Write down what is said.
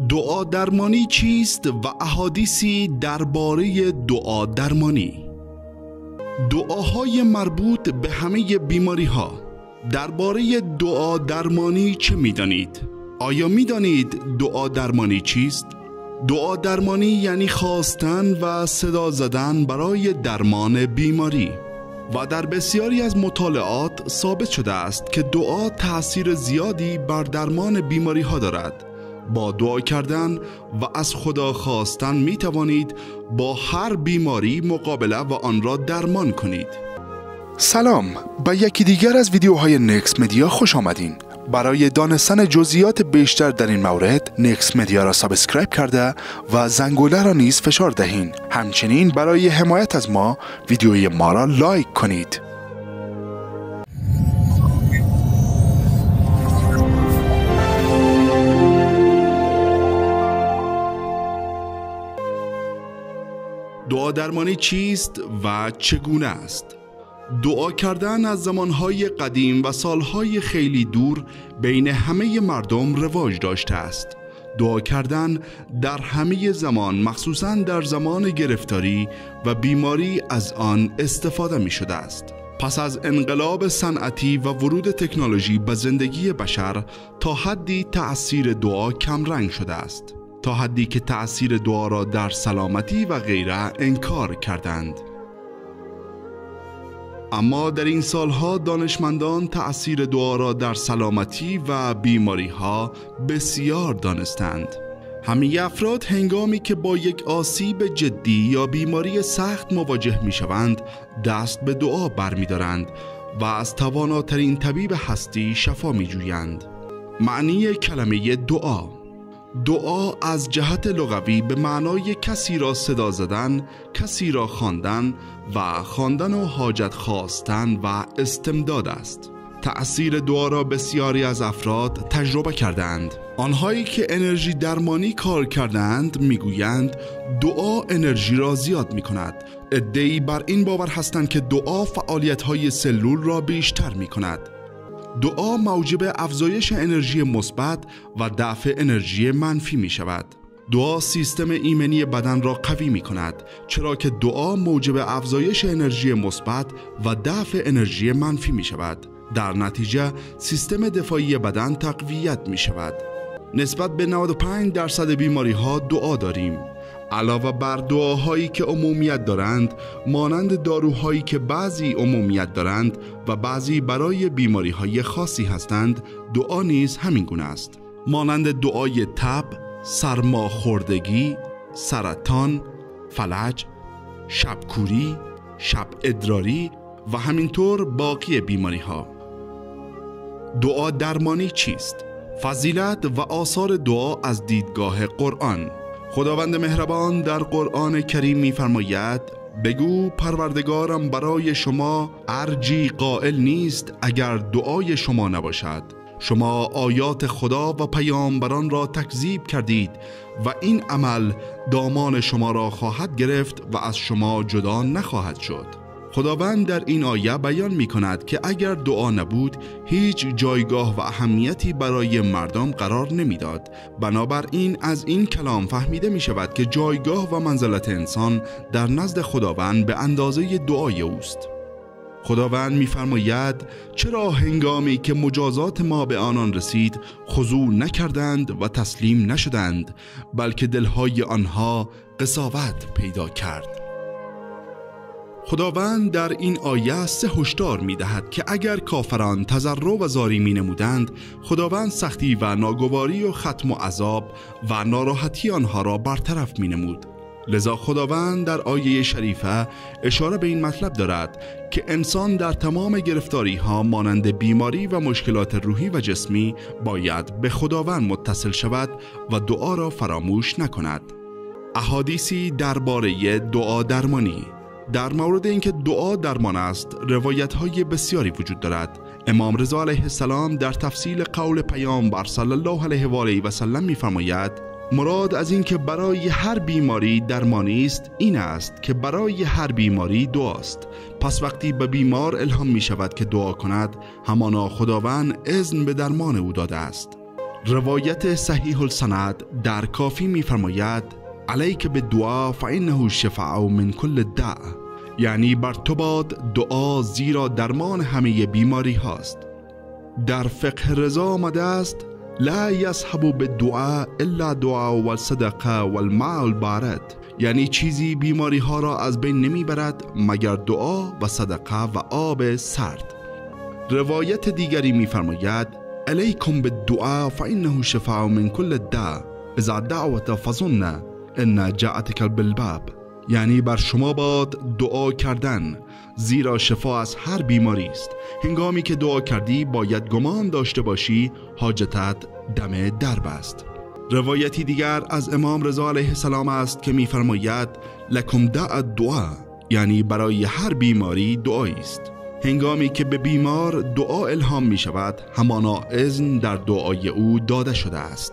دعا درمانی چیست و احادیثی درباره دعا درمانی. دعاهای مربوط به همه بیماری ها. درباره دعا درمانی چه می‌دانید؟ آیا می‌دانید دعا درمانی چیست؟ دعا درمانی یعنی خواستن و صدا زدن برای درمان بیماری. و در بسیاری از مطالعات ثابت شده است که دعا تأثیر زیادی بر درمان بیماری ها دارد. با دعا کردن و از خدا خواستن می توانید با هر بیماری مقابله و آن را درمان کنید. سلام، به یکی دیگر از ویدیوهای نکس مدیا خوش آمدین. برای دانستن جزئیات بیشتر در این مورد نکس مدیا را سابسکرایب کرده و زنگوله را نیز فشار دهین. همچنین برای حمایت از ما ویدیوی ما را لایک کنید. دعا درمانی چیست و چگونه است؟ دعا کردن از زمانهای قدیم و سالهای خیلی دور بین همه مردم رواج داشته است. دعا کردن در همه زمان، مخصوصاً در زمان گرفتاری و بیماری، از آن استفاده می شده است. پس از انقلاب صنعتی و ورود تکنولوژی به زندگی بشر تا حدی تأثیر دعا کم رنگ شده است، تا حدی که تأثیر دعا را در سلامتی و غیره انکار کردند. اما در این سالها دانشمندان تأثیر دعا را در سلامتی و بیماری ها بسیار دانستند. همه افراد هنگامی که با یک آسیب جدی یا بیماری سخت مواجه می شوند دست به دعا برمی دارند و از تواناترین طبیب هستی شفا می جویند. معنی کلمه دعا: دعا از جهت لغوی به معنای کسی را صدا زدن، کسی را خواندن و خواندن و حاجت خواستن و استمداد است. تأثیر دعا را بسیاری از افراد تجربه کردند. آنهایی که انرژی درمانی کار کردند میگویند دعا انرژی را زیاد می کند. عده‌ای بر این باور هستند که دعا فعالیت‌های سلول را بیشتر می کند. دعا موجب افزایش انرژی مثبت و دفع انرژی منفی می شود. دعا سیستم ایمنی بدن را قوی می کند، چرا که دعا موجب افزایش انرژی مثبت و دفع انرژی منفی می شود. در نتیجه سیستم دفاعی بدن تقویت می شود. نسبت به 95% بیماری ها دعا داریم. علاوه بر دعاهایی که عمومیت دارند، مانند داروهایی که بعضی عمومیت دارند و بعضی برای بیماری‌های خاصی هستند، دعا نیز همین گونه است. مانند دعای تب، سرماخوردگی، سرطان، فلج، شبکوری، شب ادراری و همینطور باقی بیماری‌ها. دعا درمانی چیست؟ فضیلت و آثار دعا از دیدگاه قرآن. خداوند مهربان در قرآن کریم می‌فرماید: بگو پروردگارم برای شما ارجی قائل نیست اگر دعای شما نباشد. شما آیات خدا و پیامبران را تکذیب کردید و این عمل دامان شما را خواهد گرفت و از شما جدا نخواهد شد. خداوند در این آیه بیان می کند که اگر دعا نبود هیچ جایگاه و اهمیتی برای مردم قرار نمیداد. بنابراین از این کلام فهمیده می شود که جایگاه و منزلت انسان در نزد خداوند به اندازه دعای اوست. خداوند می فرماید: چرا هنگامی که مجازات ما به آنان رسید خضوع نکردند و تسلیم نشدند، بلکه دلهای آنها قساوت پیدا کرد. خداوند در این آیه سه هشدار می دهد که اگر کافران تضرع و زاری می نمودند، خداوند سختی و ناگواری و ختم و عذاب و ناراحتی آنها را برطرف می نمود. لذا خداوند در آیه شریفه اشاره به این مطلب دارد که انسان در تمام گرفتاری ها مانند بیماری و مشکلات روحی و جسمی باید به خداوند متصل شود و دعا را فراموش نکند. احادیثی درباره دعا درمانی. در مورد اینکه دعا درمان است روایت‌های بسیاری وجود دارد. امام رضا علیه السلام در تفصیل قول پیامبر صلی الله علیه و آله و سلم می‌فرماید: مراد از این که برای هر بیماری درمانی است این است که برای هر بیماری دعاست. پس وقتی به بیمار الهام می شود که دعا کند، همانا خداوند اذن به درمان او داده است. روایت صحیح السند در کافی می‌فرماید علیک بالدعاء فإنه شفاء من کل داء، یعنی بر تو باد دعا زیرا درمان همه بیماری هاست. در فقه رضا آمده است لا یصحب بالدعاء الا دعاء والصدقه والماء البارد، یعنی چیزی بیماری ها را از بین نمی برد مگر دعا و صدقه و آب سرد. روایت دیگری می فرماید علیکم بالدعاء فإنه شفاء من کل داء اذا دعوت فظن ان جاءتک بالباب، یعنی بر شما باد دعا کردن زیرا شفا از هر بیماری است. هنگامی که دعا کردی باید گمان داشته باشی حاجتت دم درب است. روایتی دیگر از امام رضا علیه السلام است که می‌فرماید لکم دع الدعاء، یعنی برای هر بیماری دعایی است. هنگامی که به بیمار دعا الهام می شود همانا اذن در دعای او داده شده است.